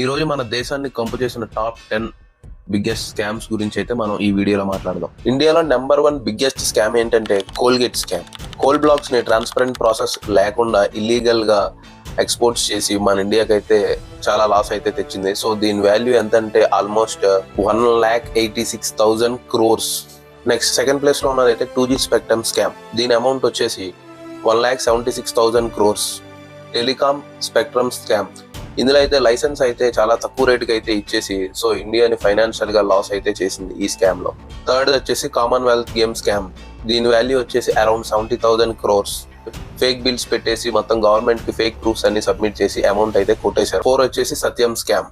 ఈ రోజు మన దేశాన్ని కంపు చేసిన టాప్ 10 బిగ్గెస్ట్ స్కామ్స్ గురించి అయితే మనం ఈ వీడియోలో మాట్లాడదాం. ఇండియాలో నెంబర్ 1 బిగ్గెస్ట్ స్కామ్ ఏంటంటే కోల్గేట్ స్కామ్. కోల్ బ్లాక్స్ ని ట్రాన్స్పరెంట్ ప్రాసెస్ లేకుండా ఇల్లీగల్ గా ఎక్స్పోర్ట్స్ చేసి మన ఇండియాకి అయితే చాలా లాస్ అయితే తెచ్చింది. సో దీని వాల్యూ ఎంత అంటే almost 1,86,000 crores. Next second place లో ఉన్నది అయితే 2G స్పెక్ట్రమ్ స్కామ్. దీని అమౌంట్ వచ్చేసి 1,76,000 crores. Telecom spectrum scam. ఇందులో అయితే లైసెన్స్ అయితే చాలా తక్కువ రేటుకి అయితే ఇచ్చేసి సో ఇండియాని ఫైనాన్షియల్ గా లాస్ అయితే చేసింది ఈ స్కామ్ లో. థర్డ్ వచ్చేసి కామన్వెల్త్ గేమ్ స్కామ్. దీని వాల్యూ వచ్చేసి అరౌండ్ 70,000 crores. ఫేక్ బిల్స్ పెట్టేసి మొత్తం గవర్నమెంట్ కి ఫేక్ ప్రూఫ్స్ అన్ని సబ్మిట్ చేసి అమౌంట్ అయితే కొట్టేశారు. 4 వచ్చేసి Satyam scam.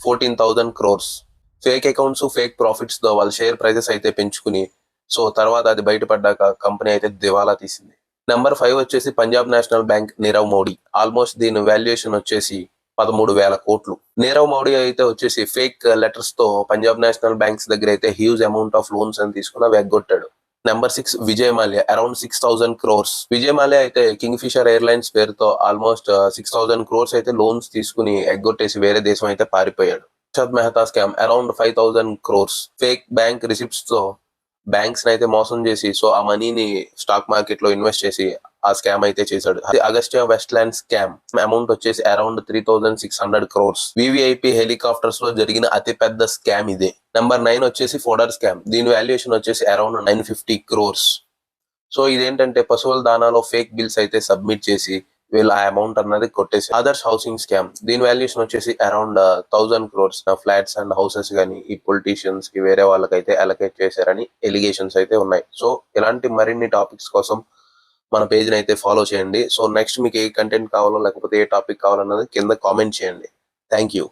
14,000 crores. Fake accounts fake profits తో వాళ్ళ షేర్ ప్రైజెస్ అయితే పెంచుకుని సో తర్వాత అది బయటపడ్డాక కంపెనీ అయితే దివాలా తీసింది. నెంబర్ 5 వచ్చేసి Punjab national bank Nirav Modi. Almost దీని వాల్యుయేషన్ వచ్చేసి 13,000 కోట్లు. నీరవ్ మోడీ అయితే వచ్చేసి ఫేక్ లెటర్స్ తో పంజాబ్ నేషనల్ బ్యాంక్స్ దగ్గర అయితే హ్యూజ్ అమౌంట్ ఆఫ్ లోన్స్ అని తీసుకుని అవి ఎగ్గొట్టాడు. Number 6 Vijay Mallya. Around 6,000 crores. Vijay Mallya అయితే కింగ్ ఫిషర్ ఎయిర్లైన్స్ పేరుతో ఆల్మోస్ట్ 6,000 crores అయితే లోన్స్ తీసుకుని ఎగ్గొట్టేసి వేరే దేశం అయితే పారిపోయాడు. Harshad Mehta scam. Around 5,000 crores. Fake bank receipts తో బ్యాంక్స్ అయితే మోసం చేసి సో ఆ మనీని స్టాక్ మార్కెట్ లో ఇన్వెస్ట్ చేసి ఆ స్కామ్ అయితే చేశాడు. అగస్టియా వెస్ట్ ల్యాండ్ స్కామ్. అమౌంట్ వచ్చేసి అరౌండ్ 3,600 crores. వివిఐపి హెలికాప్టర్స్ లో జరిగిన అతి పెద్ద స్కామ్ ఇదే. నెంబర్ 9 వచ్చేసి ఫోడర్ స్కామ్. దీని వాల్యుయేషన్ వచ్చేసి అరౌండ్ 950 crores. సో ఇదేంటంటే పశువుల దానాలో ఫేక్ బిల్స్ అయితే సబ్మిట్ చేసి వీళ్ళు ఆ అమౌంట్ అన్నది కొట్టేసి. Adarsh housing scam. దీని వాల్యుయేషన్ వచ్చేసి around 1,000 crores. Flats and houses గానీ ఈ పొలిటీషియన్స్ కి వేరే వాళ్ళకైతే అలొకేట్ చేశారని ఎలిగేషన్స్ అయితే ఉన్నాయి. సో ఇలాంటి మరిన్ని టాపిక్స్ కోసం మన పేజ్ ని అయితే ఫాలో చేయండి. సో నెక్స్ట్ మీకు ఏ కంటెంట్ కావాలో లేకపోతే ఏ టాపిక్ కావాలన్నది కింద కామెంట్ చేయండి. Thank you.